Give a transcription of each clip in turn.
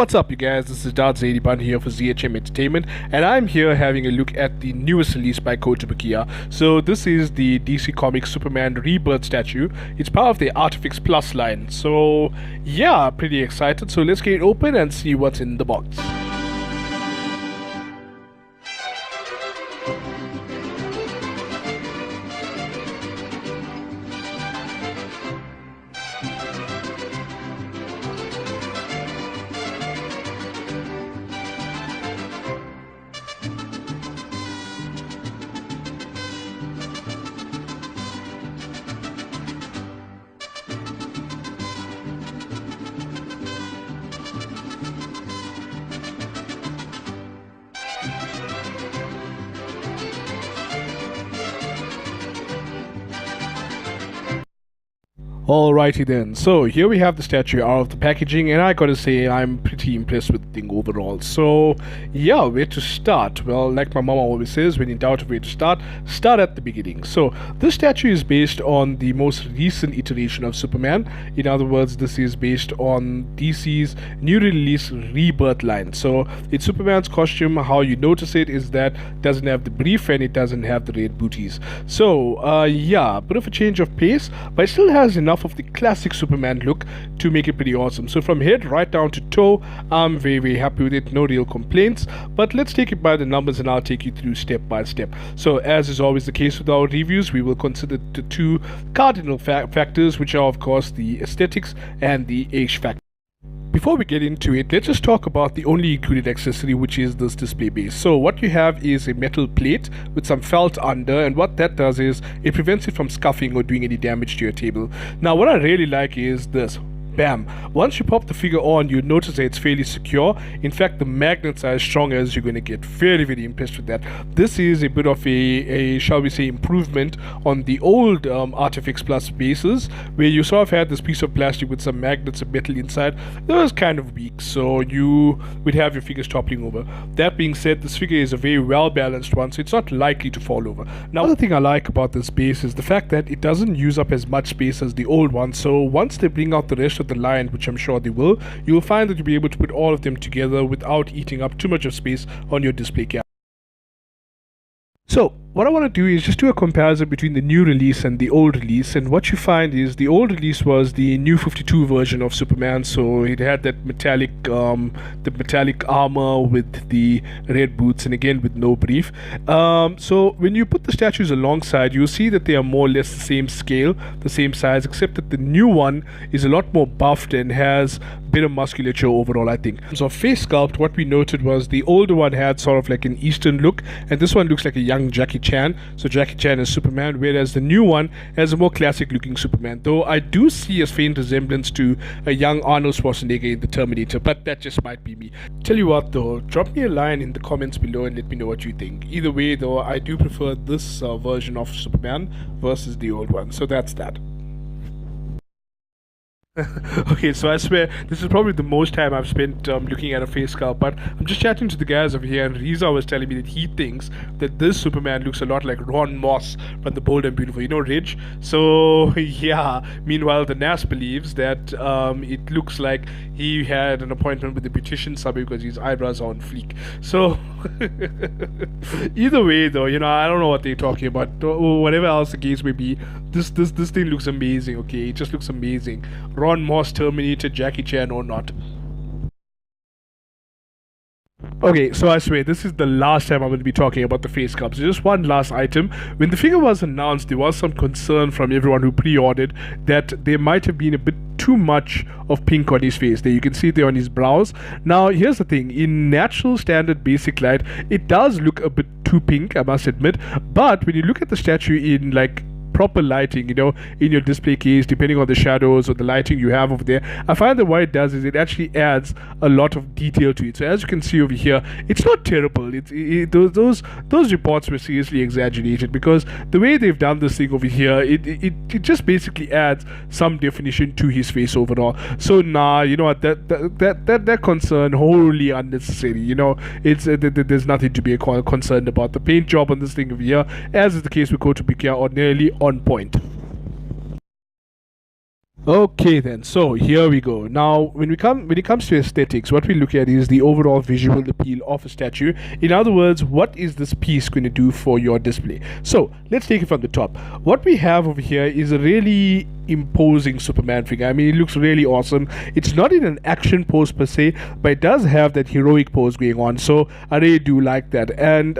What's up, you guys? This is Zaid here for ZHM Entertainment, and I'm here having a look at the newest release by Kotobukiya. So this is the DC Comics Superman Rebirth statue. It's part of the ArtFX Plus line. So yeah, pretty excited. So let's get it open and see what's in the box. Alrighty then, so here we have the statue out of the packaging, and I gotta say I'm pretty impressed with the thing overall. So yeah, where to start? Well, like my mama always says, when in doubt of where to start at the beginning. So this statue is based on the most recent iteration of Superman. In other words, this is based on DC's new release Rebirth line. So it's Superman's costume. How you notice it is that it doesn't have the brief and it doesn't have the red booties. So yeah, a bit of a change of pace, but it still has enough of the classic Superman look to make it pretty awesome. So from head right down to toe, I'm very happy with it. No real complaints, but let's take it by the numbers and I'll take you through step by step. So as is always the case with our reviews, we will consider the two cardinal factors, which are of course the aesthetics and the age factor. Before we get into it, let's just talk about the only included accessory, which is this display base. So what you have is a metal plate with some felt under, and what that does is it prevents it from scuffing or doing any damage to your table. Now what I really like is this. Bam! Once you pop the figure on, you notice that it's fairly secure. In fact, the magnets are as strong as you're going to get. Very impressed with that. This is a bit of a shall we say, improvement on the old ArtFX Plus bases, where you sort of had this piece of plastic with some magnets and metal inside. That was kind of weak, so you would have your figures toppling over. That being said, this figure is a very well balanced one, so it's not likely to fall over. Now, the thing I like about this base is the fact that it doesn't use up as much space as the old one. So once they bring out the rest of the line, which I'm sure they will, you'll find that you'll be able to put all of them together without eating up too much of space on your display cabinet. So what I want to do is just do a comparison between the new release and the old release, and what you find is the old release was the new 52 version of Superman. So it had that metallic armor with the red boots, and again with no brief. So when you put the statues alongside, you'll see that they are more or less the same scale, the same size, except that the new one is a lot more buffed and has better musculature overall, I think. So face sculpt, what we noted was the older one had sort of like an Eastern look, and this one looks like a young Jackie Chan. So Jackie Chan is Superman, whereas the new one has a more classic looking Superman, though I do see a faint resemblance to a young Arnold Schwarzenegger in the Terminator, but that just might be me. Tell you what though, drop me a line in the comments below and let me know what you think. Either way though, I do prefer this version of Superman versus the old one, so that's that. Okay, so I swear this is probably the most time I've spent looking at a face sculpt, but I'm just chatting to the guys over here, and Riza was telling me that he thinks that this Superman looks a lot like Ron Moss from The Bold and Beautiful, you know, Ridge. So yeah, meanwhile the Nas believes that it looks like he had an appointment with the beautician subby because his eyebrows are on fleek. So either way though, you know, I don't know what they're talking about, or whatever else the case may be, this thing looks amazing. Okay, it just looks amazing. Ron Moss, Terminator, Jackie Chan or not. Okay, so I swear this is the last time I'm going to be talking about the face sculpt. So just one last item. When the figure was announced, there was some concern from everyone who pre-ordered that there might have been a bit too much of pink on his face. There you can see it there on his brows. Now here's the thing, in natural standard basic light it does look a bit too pink, I must admit, but when you look at the statue in like proper lighting, you know, in your display case, depending on the shadows or the lighting you have over there, I find that what it does is it actually adds a lot of detail to it. So as you can see over here, it's not terrible. Those reports were seriously exaggerated, because the way they've done this thing over here, it just basically adds some definition to his face overall. So nah, you know what, that concern wholly unnecessary. You know, it's there's nothing to be concerned about. The paint job on this thing over here, as is the case with Kotobukiya, are nearly on point. Okay then, so here we go. Now, when it comes to aesthetics, what we look at is the overall visual appeal of a statue. In other words, what is this piece going to do for your display? So let's take it from the top. What we have over here is a really imposing Superman figure. I mean, it looks really awesome. It's not in an action pose per se, but it does have that heroic pose going on. So I really do like that. And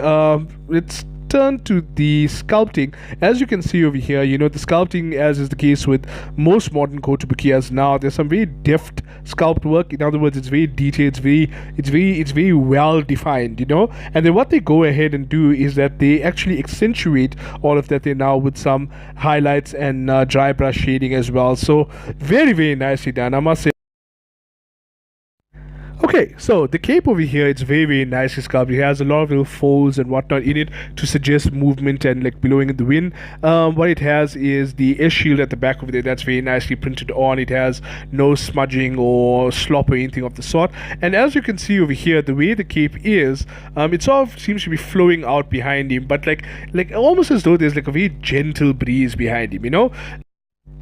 it's turn to the sculpting. As you can see over here, you know, the sculpting, as is the case with most modern Kotobukiyas now, there's some very deft sculpt work. In other words, it's very detailed, it's very well defined, you know. And then what they go ahead and do is that they actually accentuate all of that there now with some highlights and dry brush shading as well. So very nicely done, I must say. Okay, so the cape over here, it's very nicely sculpted. It has a lot of little folds and whatnot in it to suggest movement and like blowing in the wind. What it has is the air shield at the back of it. That's very nicely printed on. It has no smudging or slop or anything of the sort. And as you can see over here, the way the cape is, it sort of seems to be flowing out behind him, but like almost as though there's like a very gentle breeze behind him, you know.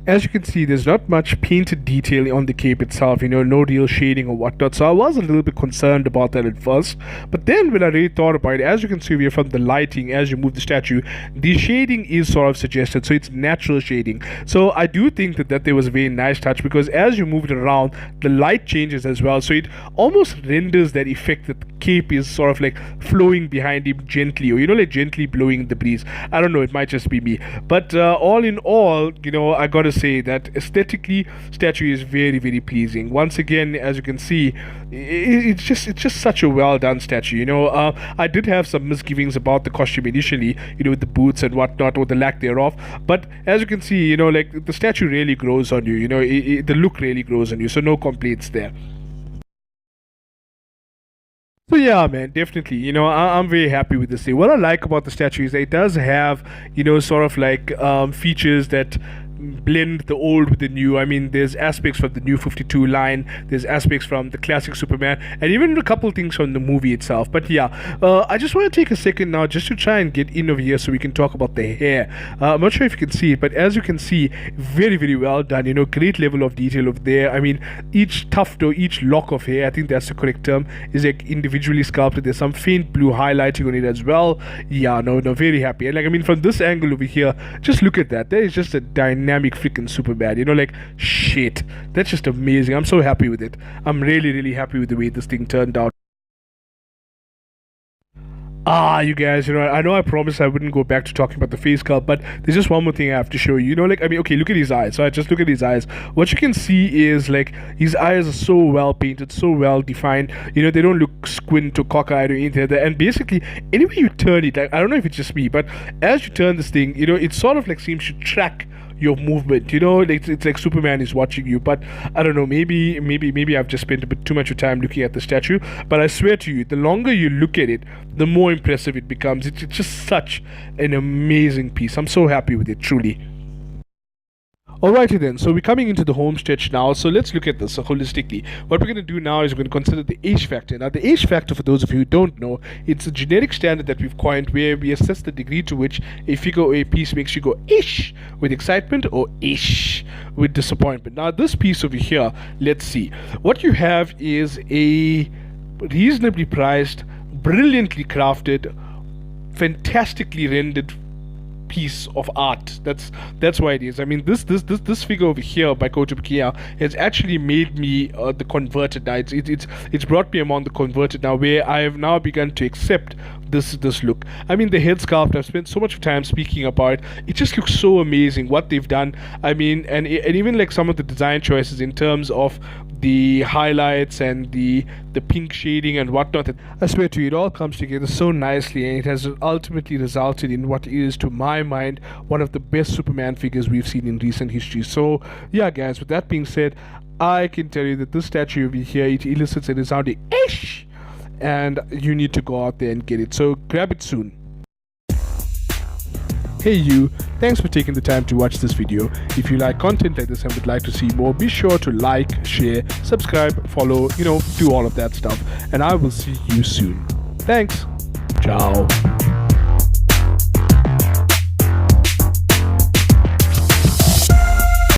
As you can see, there's not much painted detail on the cape itself, you know, no real shading or whatnot. So I was a little bit concerned about that at first. But then when I really thought about it, as you can see here from the lighting, as you move the statue, the shading is sort of suggested. So it's natural shading. So I do think that there was a very nice touch, because as you move it around, the light changes as well. So it almost renders that effect that the cape is sort of like flowing behind him gently, or, you know, like gently blowing the breeze. I don't know, it might just be me. But all in all, you know, I gotta say that aesthetically, statue is very pleasing. Once again, as you can see, it's just such a well done statue, you know. I did have some misgivings about the costume initially, you know, with the boots and whatnot, or the lack thereof, but as you can see, you know, like the statue really grows on you, you know, the look really grows on you, so no complaints there. So yeah, man, definitely. You know, I'm very happy with this thing. What I like about the statue is that it does have, you know, sort of like features that blend the old with the new. I mean, there's aspects from the new 52 line, there's aspects from the classic Superman, and even a couple things from the movie itself. But yeah, I just want to take a second now just to try and get in over here so we can talk about the hair. I'm not sure if you can see it, but as you can see, very well done. You know, great level of detail over there. I mean, each tuft or each lock of hair, I think that's the correct term, is like individually sculpted. There's some faint blue highlighting on it as well. Yeah, no, very happy. And like, I mean, from this angle over here, just look at that. There is just a dynamic freaking Superman, you know, like, shit, that's just amazing. I'm so happy with it. I'm really happy with the way this thing turned out. You guys, you know, I know I promised I wouldn't go back to talking about the face sculpt, but there's just one more thing I have to show you. You know, like, I mean, okay, look at his eyes. So I just look at his eyes. What you can see is, like, his eyes are so well painted, so well defined. You know, they don't look squint or cockeyed or anything like that. And basically, anyway you turn it, like, I don't know if it's just me, but as you turn this thing, you know, it sort of like seems to track your movement, you know, like it's like Superman is watching you. But I don't know, maybe I've just spent a bit too much of time looking at the statue, but I swear to you, the longer you look at it, the more impressive it becomes. It's just such an amazing piece. I'm so happy with it, truly. Alrighty then, so we're coming into the home stretch now, so let's look at this holistically. What we're going to do now is we're going to consider the H factor. Now, the H factor, for those of you who don't know, it's a generic standard that we've coined where we assess the degree to which a figure or a piece makes you go ish with excitement or ish with disappointment. Now, this piece over here, let's see. What you have is a reasonably priced, brilliantly crafted, fantastically rendered piece of art. That's why it is. I mean, this figure over here by Kotobukiya has actually made me the converted now. It's brought me among the converted now, where I have now begun to accept this look. I mean, the head sculpt, I've spent so much time speaking about it. It just looks so amazing what they've done. I mean, and even like some of the design choices in terms of the highlights and the pink shading and whatnot. I swear to you, it all comes together so nicely, and it has ultimately resulted in what is, to my mind, one of the best Superman figures we've seen in recent history. So yeah, guys, with that being said, I can tell you that this statue over here, it elicits a resounding ish, and you need to go out there and get it. So grab it soon. Hey you, thanks for taking the time to watch this video. If you like content like this and would like to see more, be sure to like, share, subscribe, follow, you know, do all of that stuff. And I will see you soon. Thanks. Ciao.